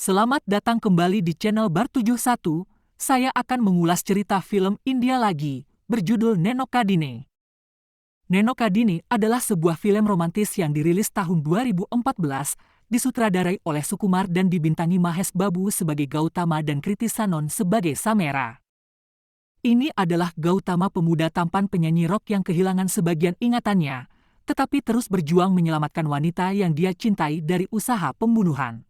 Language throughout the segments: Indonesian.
Selamat datang kembali di channel Bar71. Saya akan mengulas cerita film India lagi, berjudul Nenokadine. Nenokadine adalah sebuah film romantis yang dirilis tahun 2014, disutradarai oleh Sukumar dan dibintangi Mahesh Babu sebagai Gautama dan Kriti Sanon sebagai Samera. Ini adalah Gautama, pemuda tampan penyanyi rock yang kehilangan sebagian ingatannya, tetapi terus berjuang menyelamatkan wanita yang dia cintai dari usaha pembunuhan.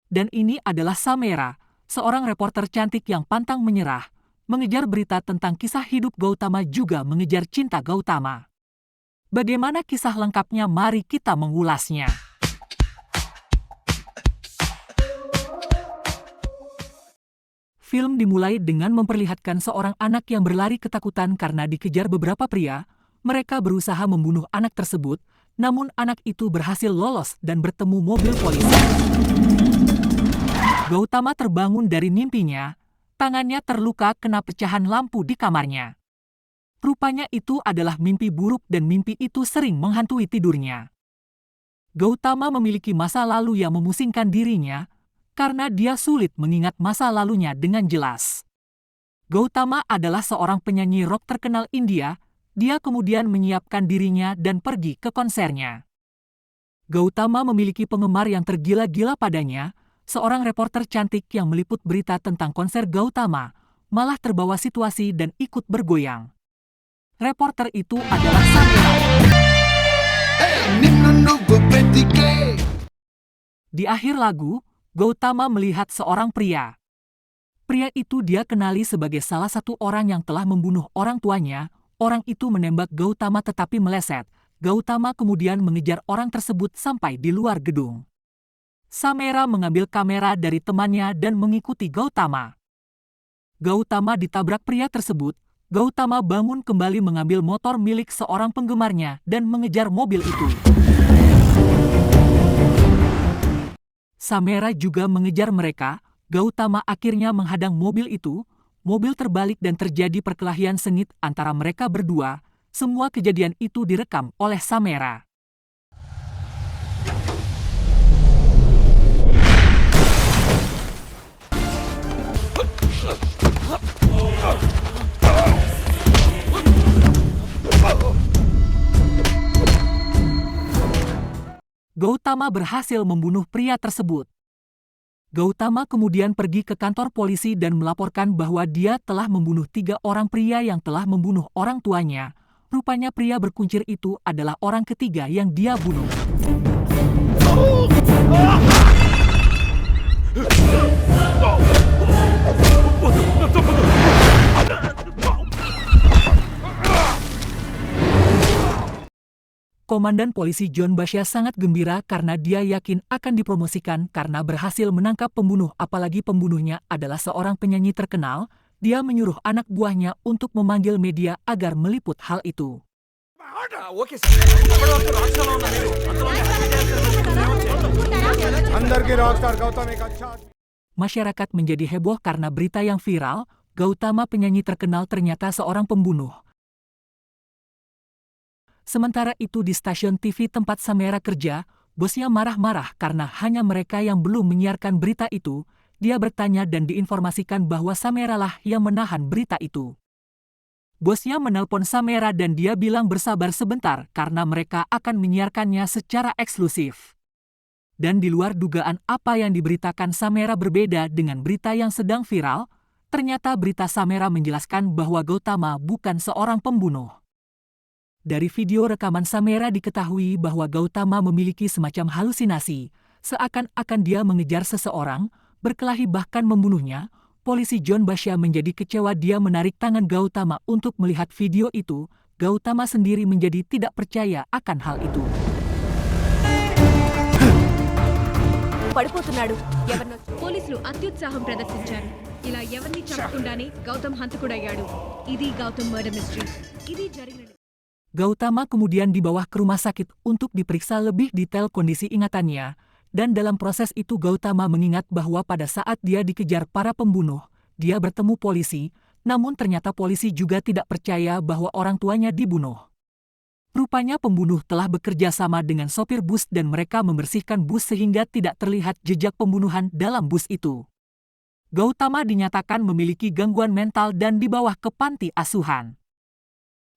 Dan ini adalah Samera, seorang reporter cantik yang pantang menyerah, mengejar berita tentang kisah hidup Gautama juga mengejar cinta Gautama. Bagaimana kisah lengkapnya? Mari kita mengulasnya. Film dimulai dengan memperlihatkan seorang anak yang berlari ketakutan karena dikejar beberapa pria. Mereka berusaha membunuh anak tersebut, namun anak itu berhasil lolos dan bertemu mobil polisi. Gautama terbangun dari mimpinya, tangannya terluka kena pecahan lampu di kamarnya. Rupanya itu adalah mimpi buruk dan mimpi itu sering menghantui tidurnya. Gautama memiliki masa lalu yang memusingkan dirinya, karena dia sulit mengingat masa lalunya dengan jelas. Gautama adalah seorang penyanyi rock terkenal India, dia kemudian menyiapkan dirinya dan pergi ke konsernya. Gautama memiliki penggemar yang tergila-gila padanya. Seorang reporter cantik yang meliput berita tentang konser Gautama malah terbawa situasi dan ikut bergoyang. Reporter itu adalah Samera. Di akhir lagu, Gautama melihat seorang pria. Pria itu dia kenali sebagai salah satu orang yang telah membunuh orang tuanya. Orang itu menembak Gautama tetapi meleset. Gautama kemudian mengejar orang tersebut sampai di luar gedung. Samera mengambil kamera dari temannya dan mengikuti Gautama. Gautama ditabrak pria tersebut. Gautama bangun kembali mengambil motor milik seorang penggemarnya dan mengejar mobil itu. Samera juga mengejar mereka. Gautama akhirnya menghadang mobil itu. Mobil terbalik dan terjadi perkelahian sengit antara mereka berdua. Semua kejadian itu direkam oleh Samera. Gautama berhasil membunuh pria tersebut. Gautama kemudian pergi ke kantor polisi dan melaporkan bahwa dia telah membunuh 3 orang pria yang telah membunuh orang tuanya. Rupanya pria berkuncir itu adalah orang ketiga yang dia bunuh. Komandan polisi John Basya sangat gembira karena dia yakin akan dipromosikan karena berhasil menangkap pembunuh, apalagi pembunuhnya adalah seorang penyanyi terkenal. Dia menyuruh anak buahnya untuk memanggil media agar meliput hal itu. Masyarakat menjadi heboh karena berita yang viral. Gautama, penyanyi terkenal, ternyata seorang pembunuh. Sementara itu di stasiun TV tempat Samera kerja, bosnya marah-marah karena hanya mereka yang belum menyiarkan berita itu. Dia bertanya dan diinformasikan bahwa Samera lah yang menahan berita itu. Bosnya menelpon Samera dan dia bilang bersabar sebentar karena mereka akan menyiarkannya secara eksklusif. Dan di luar dugaan apa yang diberitakan Samera berbeda dengan berita yang sedang viral. Ternyata berita Samera menjelaskan bahwa Gautama bukan seorang pembunuh. Dari video rekaman Samera diketahui bahwa Gautama memiliki semacam halusinasi, seakan-akan dia mengejar seseorang, berkelahi bahkan membunuhnya. Polisi John Basya menjadi kecewa, dia menarik tangan Gautama untuk melihat video itu. Gautama sendiri menjadi tidak percaya akan hal itu. పోలీసులు అత్యుత్సాహం ప్రదర్శించారు. ఇలా ఎవరిని చంపకుండానే గౌతమ్ హంతకుడయ్యాడు. ఇది Gautam murder mystery. ఇది జరిగిన Gautama kemudian dibawa ke rumah sakit untuk diperiksa lebih detail kondisi ingatannya, dan dalam proses itu Gautama mengingat bahwa pada saat dia dikejar para pembunuh, dia bertemu polisi, namun ternyata polisi juga tidak percaya bahwa orang tuanya dibunuh. Rupanya pembunuh telah bekerja sama dengan sopir bus dan mereka membersihkan bus sehingga tidak terlihat jejak pembunuhan dalam bus itu. Gautama dinyatakan memiliki gangguan mental dan dibawa ke panti asuhan.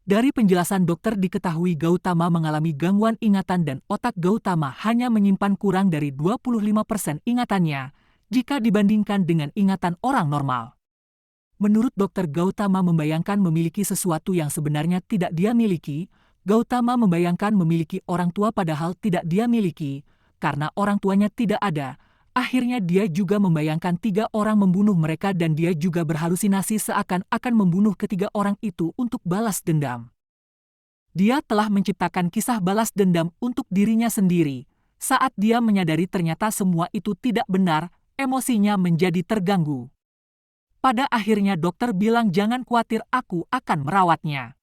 Dari penjelasan dokter diketahui Gautama mengalami gangguan ingatan dan otak Gautama hanya menyimpan kurang dari 25% ingatannya jika dibandingkan dengan ingatan orang normal. Menurut dokter, Gautama membayangkan memiliki sesuatu yang sebenarnya tidak dia miliki. Gautama membayangkan memiliki orang tua padahal tidak dia miliki, karena orang tuanya tidak ada. Akhirnya dia juga membayangkan 3 orang membunuh mereka dan dia juga berhalusinasi seakan-akan membunuh ketiga orang itu untuk balas dendam. Dia telah menciptakan kisah balas dendam untuk dirinya sendiri. Saat dia menyadari ternyata semua itu tidak benar, emosinya menjadi terganggu. Pada akhirnya dokter bilang jangan khawatir, aku akan merawatnya.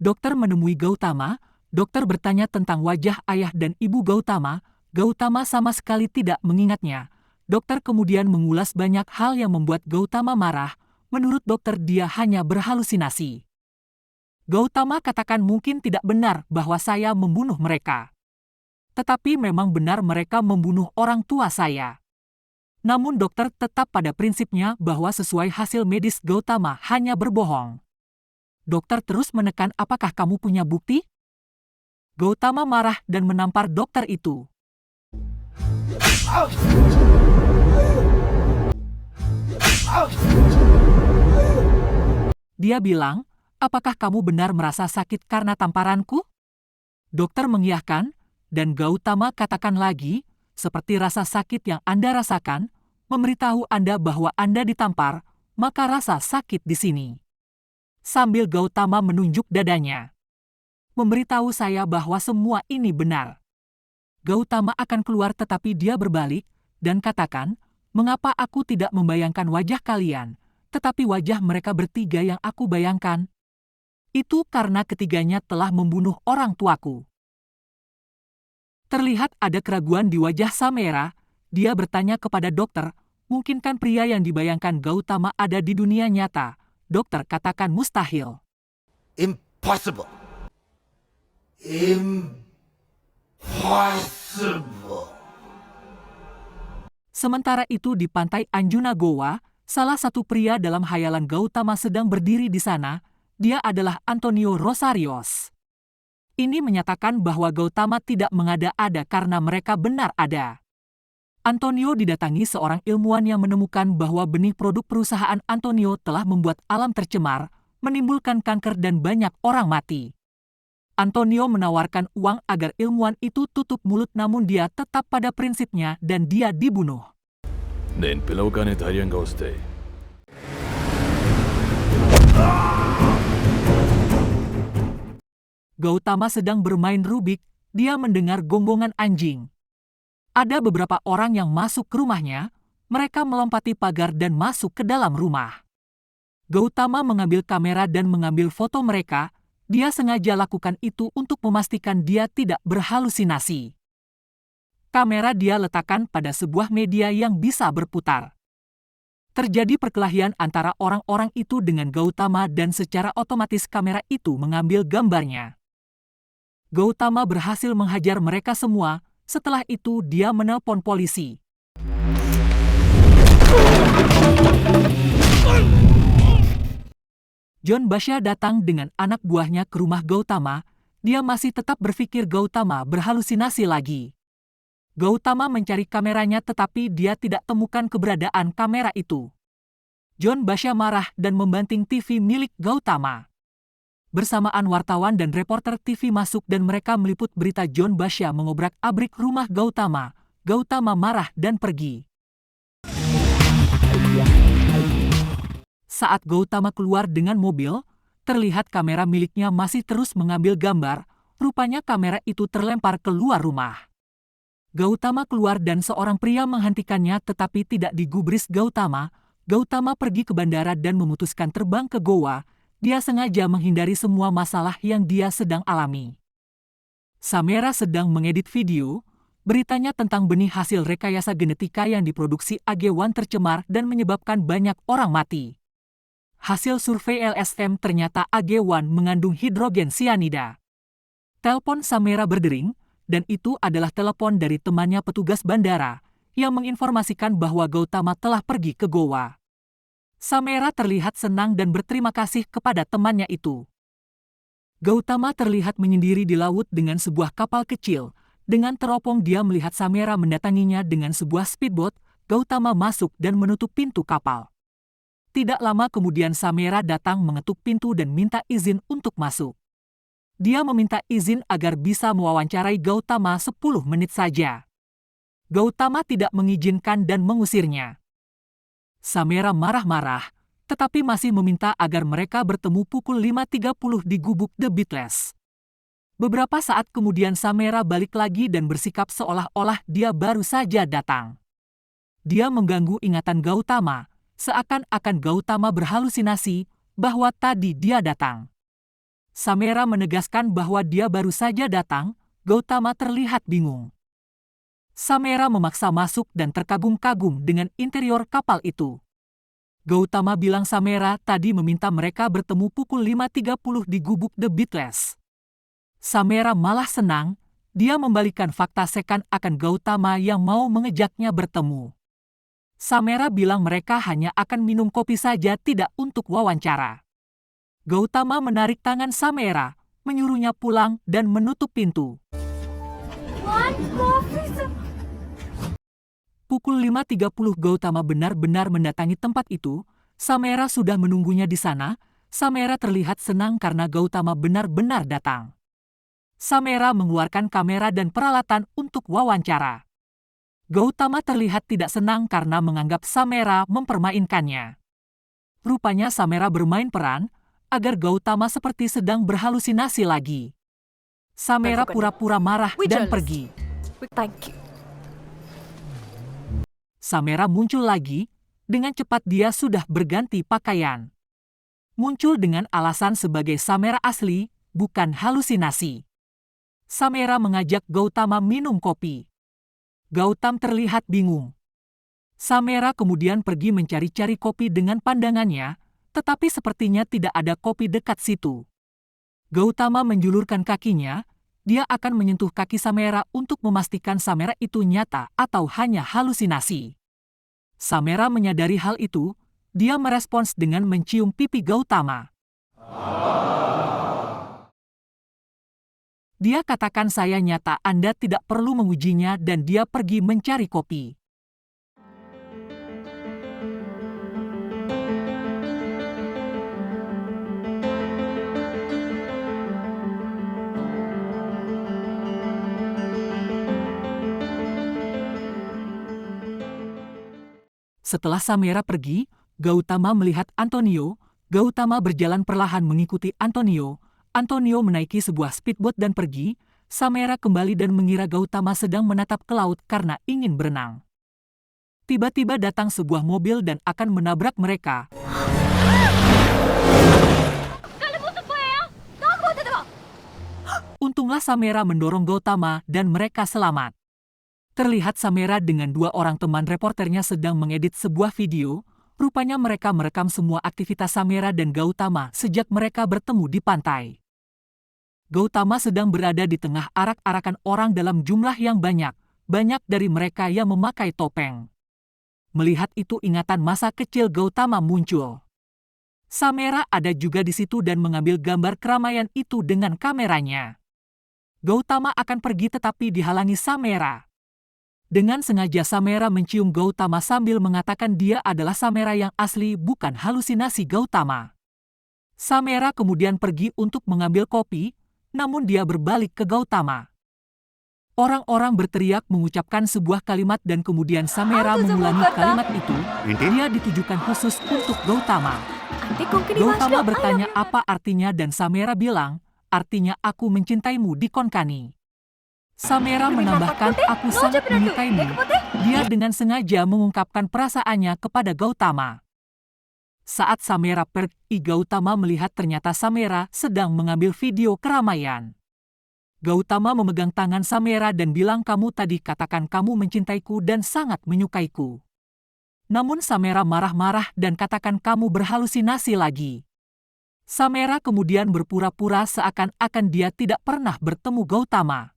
Dokter menemui Gautama, dokter bertanya tentang wajah ayah dan ibu Gautama. Gautama sama sekali tidak mengingatnya. Dokter kemudian mengulas banyak hal yang membuat Gautama marah. Menurut dokter dia hanya berhalusinasi. Gautama katakan mungkin tidak benar bahwa saya membunuh mereka. Tetapi memang benar mereka membunuh orang tua saya. Namun dokter tetap pada prinsipnya bahwa sesuai hasil medis Gautama hanya berbohong. Dokter terus menekan, apakah kamu punya bukti? Gautama marah dan menampar dokter itu. Dia bilang, apakah kamu benar merasa sakit karena tamparanku? Dokter mengiyakan, dan Gautama katakan lagi, seperti rasa sakit yang Anda rasakan, memberitahu Anda bahwa Anda ditampar, maka rasa sakit di sini. Sambil Gautama menunjuk dadanya. Memberitahu saya bahwa semua ini benar. Gautama akan keluar tetapi dia berbalik dan katakan, mengapa aku tidak membayangkan wajah kalian, tetapi wajah mereka bertiga yang aku bayangkan? Itu karena ketiganya telah membunuh orang tuaku. Terlihat ada keraguan di wajah Samera. Dia bertanya kepada dokter, mungkinkah pria yang dibayangkan Gautama ada di dunia nyata? Dokter katakan mustahil. Impossible. Impossible. Sementara itu di pantai Anjuna Goa, salah satu pria dalam hayalan Gautama sedang berdiri di sana. Dia adalah Antonio Rosarios. Ini menyatakan bahwa Gautama tidak mengada-ada karena mereka benar ada. Antonio didatangi seorang ilmuwan yang menemukan bahwa benih produk perusahaan Antonio telah membuat alam tercemar, menimbulkan kanker dan banyak orang mati. Antonio menawarkan uang agar ilmuwan itu tutup mulut, namun dia tetap pada prinsipnya dan dia dibunuh. 낸 pelaukan에 다리안 가우스테. Gautama sedang bermain Rubik, dia mendengar gonggongan anjing. Ada beberapa orang yang masuk ke rumahnya, mereka melompati pagar dan masuk ke dalam rumah. Gautama mengambil kamera dan mengambil foto mereka. Dia sengaja lakukan itu untuk memastikan dia tidak berhalusinasi. Kamera dia letakkan pada sebuah media yang bisa berputar. Terjadi perkelahian antara orang-orang itu dengan Gautama dan secara otomatis kamera itu mengambil gambarnya. Gautama berhasil menghajar mereka semua. Setelah itu dia menelpon polisi. John Basha datang dengan anak buahnya ke rumah Gautama. Dia masih tetap berpikir Gautama berhalusinasi lagi. Gautama mencari kameranya tetapi dia tidak temukan keberadaan kamera itu. John Basha marah dan membanting TV milik Gautama. Bersamaan wartawan dan reporter TV masuk dan mereka meliput berita John Basha mengobrak-abrik rumah Gautama. Gautama marah dan pergi. Saat Gautama keluar dengan mobil, terlihat kamera miliknya masih terus mengambil gambar. Rupanya kamera itu terlempar keluar rumah. Gautama keluar dan seorang pria menghentikannya tetapi tidak digubris Gautama. Gautama pergi ke bandara dan memutuskan terbang ke Goa. Dia sengaja menghindari semua masalah yang dia sedang alami. Samera sedang mengedit video. Beritanya tentang benih hasil rekayasa genetika yang diproduksi AG1 tercemar dan menyebabkan banyak orang mati. Hasil survei LSM ternyata AG1 mengandung hidrogen sianida. Telepon Samera berdering, dan itu adalah telepon dari temannya petugas bandara yang menginformasikan bahwa Gautama telah pergi ke Goa. Samera terlihat senang dan berterima kasih kepada temannya itu. Gautama terlihat menyendiri di laut dengan sebuah kapal kecil. Dengan teropong dia melihat Samera mendatanginya dengan sebuah speedboat. Gautama masuk dan menutup pintu kapal. Tidak lama kemudian Samera datang mengetuk pintu dan minta izin untuk masuk. Dia meminta izin agar bisa mewawancarai Gautama 10 menit saja. Gautama tidak mengizinkan dan mengusirnya. Samera marah-marah, tetapi masih meminta agar mereka bertemu pukul 5.30 di gubuk The Beatles. Beberapa saat kemudian Samera balik lagi dan bersikap seolah-olah dia baru saja datang. Dia mengganggu ingatan Gautama, seakan-akan Gautama berhalusinasi bahwa tadi dia datang. Samera menegaskan bahwa dia baru saja datang. Gautama terlihat bingung. Samera memaksa masuk dan terkagum-kagum dengan interior kapal itu. Gautama bilang Samera tadi meminta mereka bertemu pukul 5.30 di gubuk The Beatles. Samera malah senang, dia membalikan fakta seakan-akan Gautama yang mau mengejaknya bertemu. Samera bilang mereka hanya akan minum kopi saja, tidak untuk wawancara. Gautama menarik tangan Samera, menyuruhnya pulang dan menutup pintu. Pukul 5.30 Gautama benar-benar mendatangi tempat itu. Samera sudah menunggunya di sana. Samera terlihat senang karena Gautama benar-benar datang. Samera mengeluarkan kamera dan peralatan untuk wawancara. Gautama terlihat tidak senang karena menganggap Samera mempermainkannya. Rupanya Samera bermain peran agar Gautama seperti sedang berhalusinasi lagi. Samera pura-pura marah dan pergi. Thank you. Samera muncul lagi, dengan cepat dia sudah berganti pakaian. Muncul dengan alasan sebagai Samera asli, bukan halusinasi. Samera mengajak Gautama minum kopi. Gautam terlihat bingung. Samera kemudian pergi mencari-cari kopi dengan pandangannya, tetapi sepertinya tidak ada kopi dekat situ. Gautama menjulurkan kakinya, dia akan menyentuh kaki Samera untuk memastikan Samera itu nyata atau hanya halusinasi. Samera menyadari hal itu, dia merespons dengan mencium pipi Gautama. Dia katakan saya nyata, Anda tidak perlu mengujinya, dan dia pergi mencari kopi. Setelah Samera pergi, Gautama melihat Antonio. Gautama berjalan perlahan mengikuti Antonio. Antonio menaiki sebuah speedboat dan pergi. Samera kembali dan mengira Gautama sedang menatap ke laut karena ingin berenang. Tiba-tiba datang sebuah mobil dan akan menabrak mereka. Untunglah Samera mendorong Gautama dan mereka selamat. Terlihat Samera dengan dua orang teman reporternya sedang mengedit sebuah video. Rupanya mereka merekam semua aktivitas Samera dan Gautama sejak mereka bertemu di pantai. Gautama sedang berada di tengah arak-arakan orang dalam jumlah yang banyak. Banyak dari mereka yang memakai topeng. Melihat itu ingatan masa kecil Gautama muncul. Samera ada juga di situ dan mengambil gambar keramaian itu dengan kameranya. Gautama akan pergi tetapi dihalangi Samera. Dengan sengaja Samera mencium Gautama sambil mengatakan dia adalah Samera yang asli, bukan halusinasi Gautama. Samera kemudian pergi untuk mengambil kopi, namun dia berbalik ke Gautama. Orang-orang berteriak mengucapkan sebuah kalimat dan kemudian Samera mengulangi kalimat itu. Dia ditujukan khusus untuk Gautama. Gautama bertanya apa artinya dan Samera bilang, artinya aku mencintaimu di Konkani. Samera menambahkan aku sangat menyukaimu. Dia dengan sengaja mengungkapkan perasaannya kepada Gautama. Saat Samera pergi, Gautama melihat ternyata Samera sedang mengambil video keramaian. Gautama memegang tangan Samera dan bilang kamu tadi katakan kamu mencintaiku dan sangat menyukaiku. Namun Samera marah-marah dan katakan kamu berhalusinasi lagi. Samera kemudian berpura-pura seakan-akan dia tidak pernah bertemu Gautama.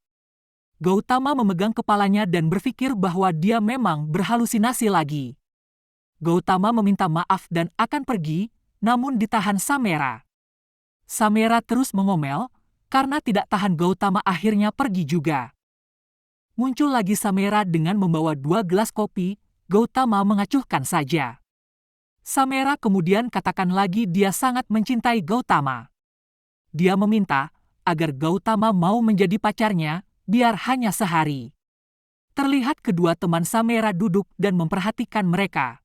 Gautama memegang kepalanya dan berpikir bahwa dia memang berhalusinasi lagi. Gautama meminta maaf dan akan pergi, namun ditahan Samera. Samera terus mengomel, karena tidak tahan Gautama akhirnya pergi juga. Muncul lagi Samera dengan membawa 2 gelas kopi, Gautama mengacuhkan saja. Samera kemudian katakan lagi dia sangat mencintai Gautama. Dia meminta agar Gautama mau menjadi pacarnya, biar hanya sehari. Terlihat kedua teman Samera duduk dan memperhatikan mereka.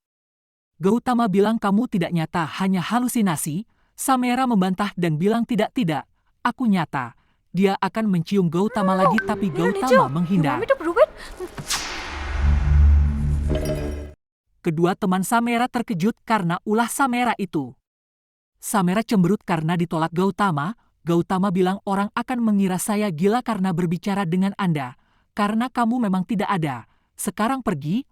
Gautama bilang kamu tidak nyata, hanya halusinasi. Samera membantah dan bilang tidak, aku nyata. Dia akan mencium Gautama lagi tapi Gautama menghindar. Kedua teman Samera terkejut karena ulah Samera itu. Samera cemberut karena ditolak Gautama. Gautama bilang orang akan mengira saya gila karena berbicara dengan Anda. Karena kamu memang tidak ada. Sekarang pergi.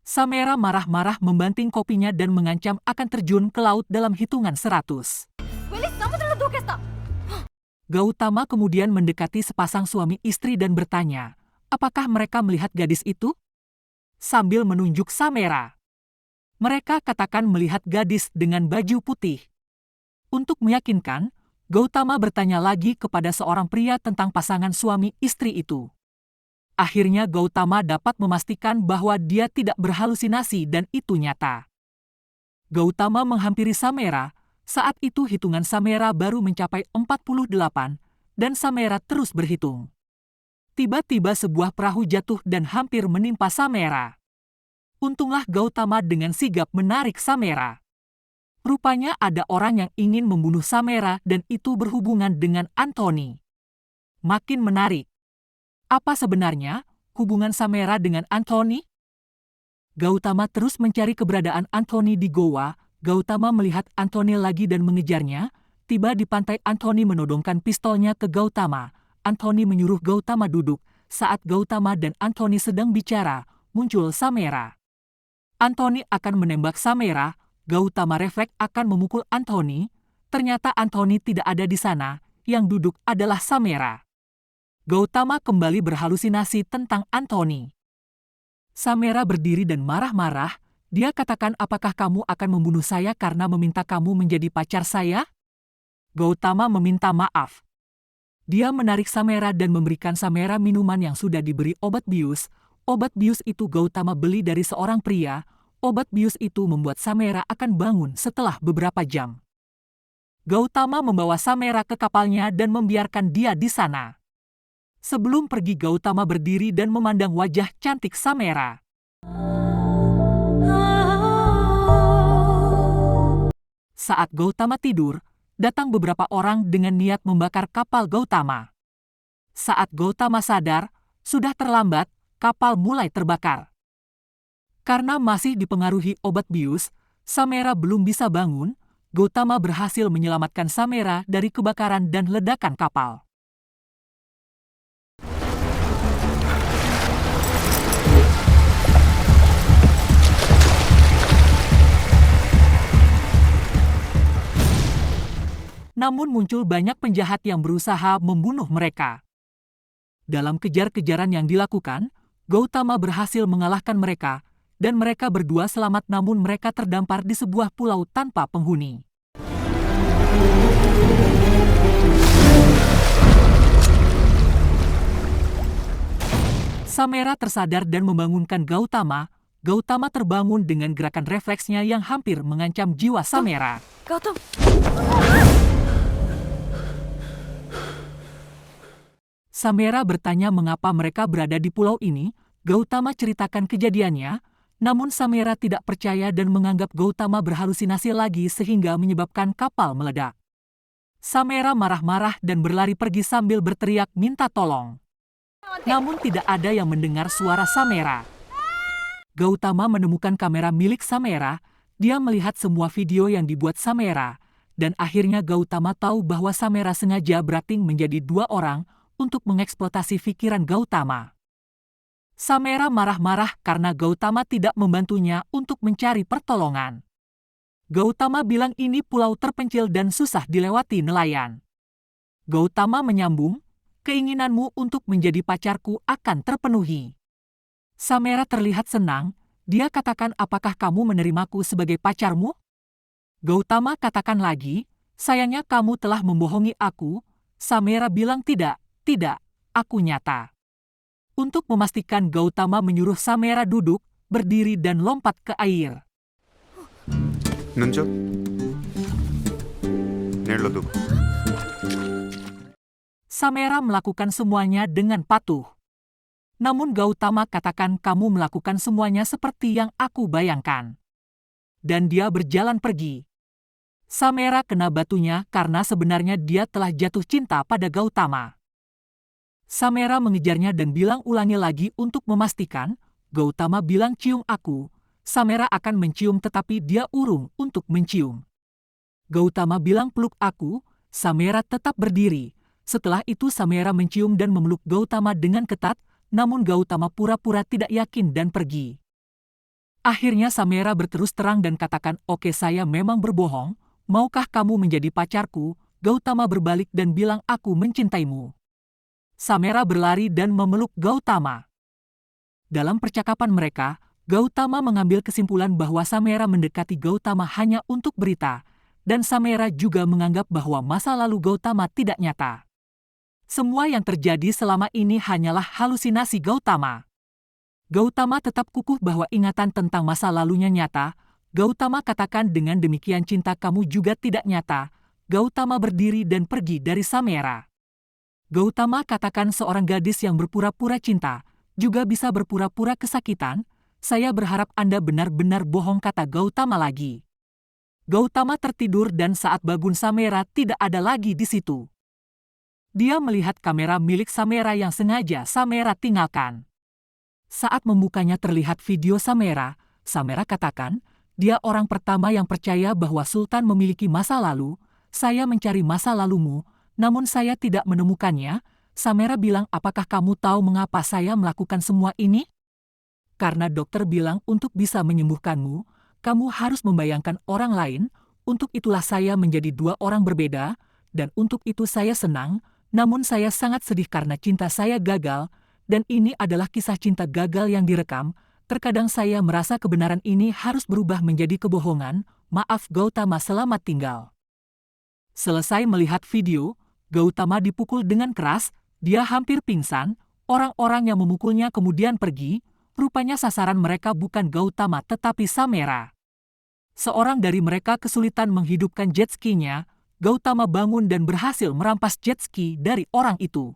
Samera marah-marah membanting kopinya dan mengancam akan terjun ke laut dalam hitungan 100. Gautama kemudian mendekati sepasang suami istri dan bertanya, apakah mereka melihat gadis itu? Sambil menunjuk Samera. Mereka katakan melihat gadis dengan baju putih. Untuk meyakinkan, Gautama bertanya lagi kepada seorang pria tentang pasangan suami istri itu. Akhirnya Gautama dapat memastikan bahwa dia tidak berhalusinasi dan itu nyata. Gautama menghampiri Samera, saat itu hitungan Samera baru mencapai 48, dan Samera terus berhitung. Tiba-tiba sebuah perahu jatuh dan hampir menimpa Samera. Untunglah Gautama dengan sigap menarik Samera. Rupanya ada orang yang ingin membunuh Samera dan itu berhubungan dengan Anthony. Makin menarik. Apa sebenarnya hubungan Samera dengan Anthony? Gautama terus mencari keberadaan Anthony di goa. Gautama melihat Anthony lagi dan mengejarnya. Tiba di pantai, Anthony menodongkan pistolnya ke Gautama. Anthony menyuruh Gautama duduk. Saat Gautama dan Anthony sedang bicara, muncul Samera. Anthony akan menembak Samera. Gautama refleks akan memukul Anthony. Ternyata Anthony tidak ada di sana. Yang duduk adalah Samera. Gautama kembali berhalusinasi tentang Anthony. Samera berdiri dan marah-marah. Dia katakan, apakah kamu akan membunuh saya karena meminta kamu menjadi pacar saya? Gautama meminta maaf. Dia menarik Samera dan memberikan Samera minuman yang sudah diberi obat bius. Obat bius itu Gautama beli dari seorang pria. Obat bius itu membuat Samera akan bangun setelah beberapa jam. Gautama membawa Samera ke kapalnya dan membiarkan dia di sana. Sebelum pergi, Gautama berdiri dan memandang wajah cantik Samera. Saat Gautama tidur, datang beberapa orang dengan niat membakar kapal Gautama. Saat Gautama sadar, sudah terlambat, kapal mulai terbakar. Karena masih dipengaruhi obat bius, Samera belum bisa bangun. Gautama berhasil menyelamatkan Samera dari kebakaran dan ledakan kapal. Namun muncul banyak penjahat yang berusaha membunuh mereka. Dalam kejar-kejaran yang dilakukan, Gautama berhasil mengalahkan mereka, dan mereka berdua selamat namun mereka terdampar di sebuah pulau tanpa penghuni. Samera tersadar dan membangunkan Gautama. Gautama terbangun dengan gerakan refleksnya yang hampir mengancam jiwa Samera. Gautam! Samera bertanya mengapa mereka berada di pulau ini. Gautama ceritakan kejadiannya, namun Samera tidak percaya dan menganggap Gautama berhalusinasi lagi sehingga menyebabkan kapal meledak. Samera marah-marah dan berlari pergi sambil berteriak minta tolong. Namun tidak ada yang mendengar suara Samera. Gautama menemukan kamera milik Samera. Dia melihat semua video yang dibuat Samera, dan akhirnya Gautama tahu bahwa Samera sengaja berakting menjadi 2 orang untuk mengeksploitasi pikiran Gautama. Samera marah-marah karena Gautama tidak membantunya untuk mencari pertolongan. Gautama bilang ini pulau terpencil dan susah dilewati nelayan. Gautama menyambung, keinginanmu untuk menjadi pacarku akan terpenuhi. Samera terlihat senang, dia katakan apakah kamu menerimaku sebagai pacarmu? Gautama katakan lagi, sayangnya kamu telah membohongi aku. Samera bilang tidak, aku nyata. Untuk memastikan Gautama menyuruh Samera duduk, berdiri dan lompat ke air. Nunjuk. Neerlo dugo. Samera melakukan semuanya dengan patuh. Namun Gautama katakan kamu melakukan semuanya seperti yang aku bayangkan. Dan dia berjalan pergi. Samera kena batunya karena sebenarnya dia telah jatuh cinta pada Gautama. Samera mengejarnya dan bilang ulangi lagi untuk memastikan. Gautama bilang cium aku. Samera akan mencium tetapi dia urung untuk mencium. Gautama bilang peluk aku. Samera tetap berdiri. Setelah itu Samera mencium dan memeluk Gautama dengan ketat, namun Gautama pura-pura tidak yakin dan pergi. Akhirnya Samera berterus terang dan katakan, oke saya memang berbohong, maukah kamu menjadi pacarku? Gautama berbalik dan bilang aku mencintaimu. Samera berlari dan memeluk Gautama. Dalam percakapan mereka, Gautama mengambil kesimpulan bahwa Samera mendekati Gautama hanya untuk berita, dan Samera juga menganggap bahwa masa lalu Gautama tidak nyata. Semua yang terjadi selama ini hanyalah halusinasi Gautama. Gautama tetap kukuh bahwa ingatan tentang masa lalunya nyata. Gautama katakan dengan demikian cinta kamu juga tidak nyata. Gautama berdiri dan pergi dari Samera. Gautama katakan seorang gadis yang berpura-pura cinta juga bisa berpura-pura kesakitan. Saya berharap Anda benar-benar bohong, kata Gautama lagi. Gautama tertidur dan saat bangun Samera tidak ada lagi di situ. Dia melihat kamera milik Samera yang sengaja Samera tinggalkan. Saat membukanya terlihat video Samera, Samera katakan, dia orang pertama yang percaya bahwa Sultan memiliki masa lalu. Saya mencari masa lalumu, namun saya tidak menemukannya. Samera bilang, apakah kamu tahu mengapa saya melakukan semua ini? Karena dokter bilang untuk bisa menyembuhkanmu, kamu harus membayangkan orang lain. Untuk itulah saya menjadi dua orang berbeda, dan untuk itu saya senang, namun saya sangat sedih karena cinta saya gagal, dan ini adalah kisah cinta gagal yang direkam. Terkadang saya merasa kebenaran ini harus berubah menjadi kebohongan. Maaf Gautama, selamat tinggal. Selesai melihat video, Gautama dipukul dengan keras, dia hampir pingsan, orang-orang yang memukulnya kemudian pergi. Rupanya sasaran mereka bukan Gautama tetapi Samera. Seorang dari mereka kesulitan menghidupkan jet ski-nya. Gautama bangun dan berhasil merampas jet ski dari orang itu.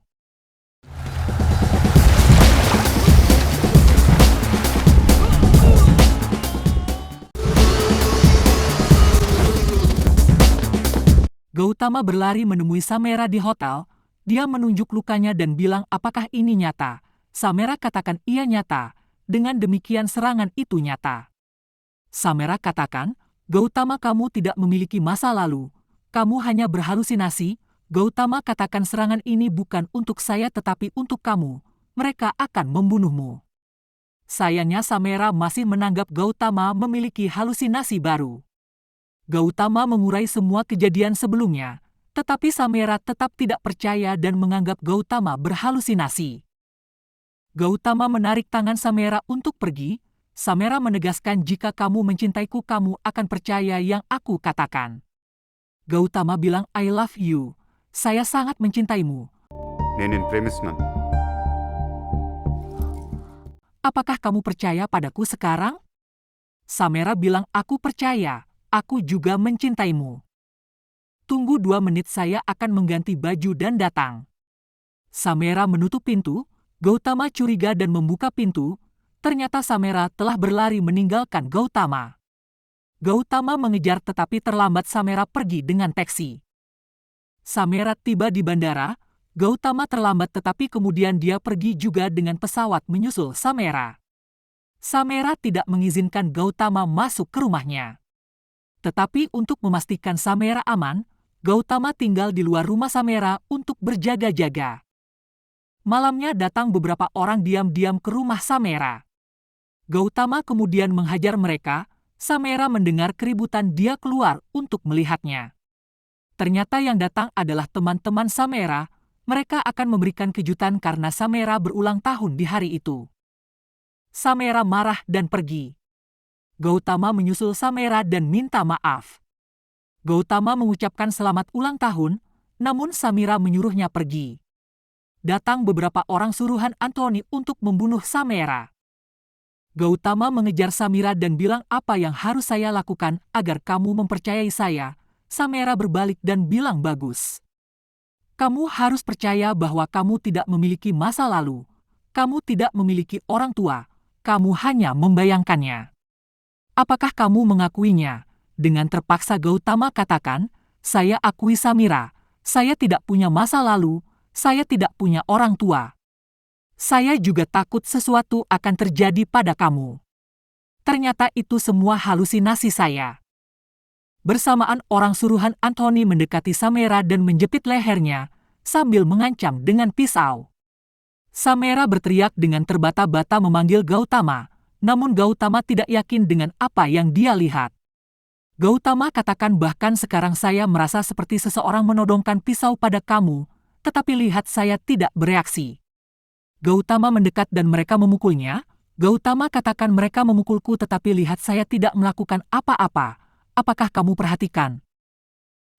Gautama berlari menemui Samera di hotel. Dia menunjuk lukanya dan bilang apakah ini nyata. Samera katakan iya nyata. Dengan demikian serangan itu nyata. Samera katakan, Gautama kamu tidak memiliki masa lalu. Kamu hanya berhalusinasi. Gautama katakan serangan ini bukan untuk saya tetapi untuk kamu. Mereka akan membunuhmu. Sayangnya Samera masih menganggap Gautama memiliki halusinasi baru. Gautama mengurai semua kejadian sebelumnya, tetapi Samera tetap tidak percaya dan menganggap Gautama berhalusinasi. Gautama menarik tangan Samera untuk pergi. Samera menegaskan jika kamu mencintaiku kamu akan percaya yang aku katakan. Gautama bilang I love you. Saya sangat mencintaimu. Nenen premisnan. Apakah kamu percaya padaku sekarang? Samera bilang aku percaya. Aku juga mencintaimu. Tunggu 2 menit saya akan mengganti baju dan datang. Samera menutup pintu. Gautama curiga dan membuka pintu. Ternyata Samera telah berlari meninggalkan Gautama. Gautama mengejar tetapi terlambat. Samera pergi dengan taksi. Samera tiba di bandara. Gautama terlambat tetapi kemudian dia pergi juga dengan pesawat menyusul Samera. Samera tidak mengizinkan Gautama masuk ke rumahnya. Tetapi untuk memastikan Samera aman, Gautama tinggal di luar rumah Samera untuk berjaga-jaga. Malamnya datang beberapa orang diam-diam ke rumah Samera. Gautama kemudian menghajar mereka. Samera mendengar keributan, dia keluar untuk melihatnya. Ternyata yang datang adalah teman-teman Samera. Mereka akan memberikan kejutan karena Samera berulang tahun di hari itu. Samera marah dan pergi. Gautama menyusul Samera dan minta maaf. Gautama mengucapkan selamat ulang tahun, namun Samira menyuruhnya pergi. Datang beberapa orang suruhan Anthony untuk membunuh Samera. Gautama mengejar Samira dan bilang, apa yang harus saya lakukan agar kamu mempercayai saya? Samera berbalik dan bilang, bagus. Kamu harus percaya bahwa kamu tidak memiliki masa lalu. Kamu tidak memiliki orang tua. Kamu hanya membayangkannya. Apakah kamu mengakuinya? Dengan terpaksa Gautama katakan, saya akui Samira. Saya tidak punya masa lalu. Saya tidak punya orang tua. Saya juga takut sesuatu akan terjadi pada kamu. Ternyata itu semua halusinasi saya. Bersamaan orang suruhan Anthony mendekati Samera dan menjepit lehernya, sambil mengancam dengan pisau. Samera berteriak dengan terbata-bata memanggil Gautama, namun Gautama tidak yakin dengan apa yang dia lihat. Gautama katakan, bahkan sekarang saya merasa seperti seseorang menodongkan pisau pada kamu, tetapi lihat saya tidak bereaksi. Gautama mendekat dan mereka memukulnya. Gautama katakan, mereka memukulku tetapi lihat saya tidak melakukan apa-apa. Apakah kamu perhatikan?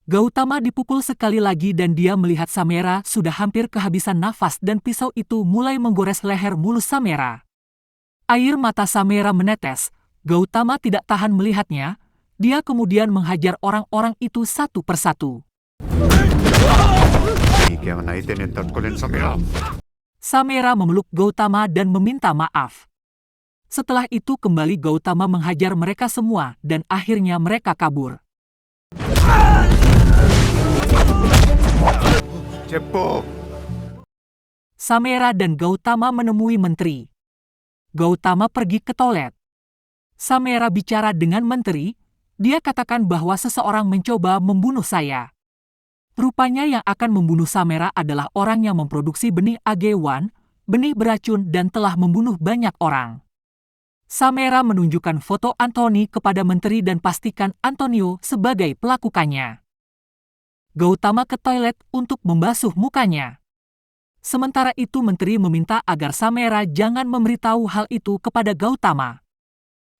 Gautama dipukul sekali lagi dan dia melihat Samera sudah hampir kehabisan nafas dan pisau itu mulai menggores leher mulus Samera. Air mata Samera menetes. Gautama tidak tahan melihatnya. Dia kemudian menghajar orang-orang itu satu persatu. Samera memeluk Gautama dan meminta maaf. Setelah itu kembali Gautama menghajar mereka semua dan akhirnya mereka kabur. Ceppo. Samera dan Gautama menemui menteri. Gautama pergi ke toilet. Samera bicara dengan menteri. Dia katakan bahwa seseorang mencoba membunuh saya. Rupanya yang akan membunuh Samera adalah orang yang memproduksi benih AG1, benih beracun dan telah membunuh banyak orang. Samera menunjukkan foto Anthony kepada menteri dan pastikan Antonio sebagai pelakukannya. Gautama ke toilet untuk membasuh mukanya. Sementara itu menteri meminta agar Samera jangan memberitahu hal itu kepada Gautama.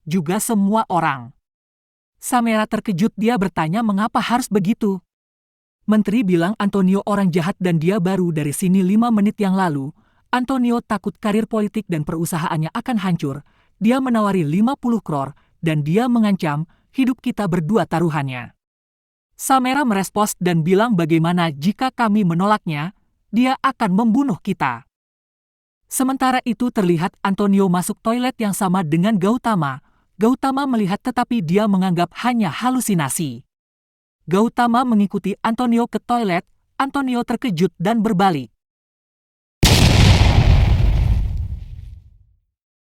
Juga semua orang. Samera terkejut, dia bertanya mengapa harus begitu. Menteri bilang Antonio orang jahat dan dia baru dari sini 5 menit yang lalu. Antonio takut karir politik dan perusahaannya akan hancur. Dia menawari 50 crore dan dia mengancam hidup kita berdua taruhannya. Samera merespons dan bilang bagaimana jika kami menolaknya, dia akan membunuh kita. Sementara itu terlihat Antonio masuk toilet yang sama dengan Gautama. Gautama melihat tetapi dia menganggap hanya halusinasi. Gautama mengikuti Antonio ke toilet. Antonio terkejut dan berbalik.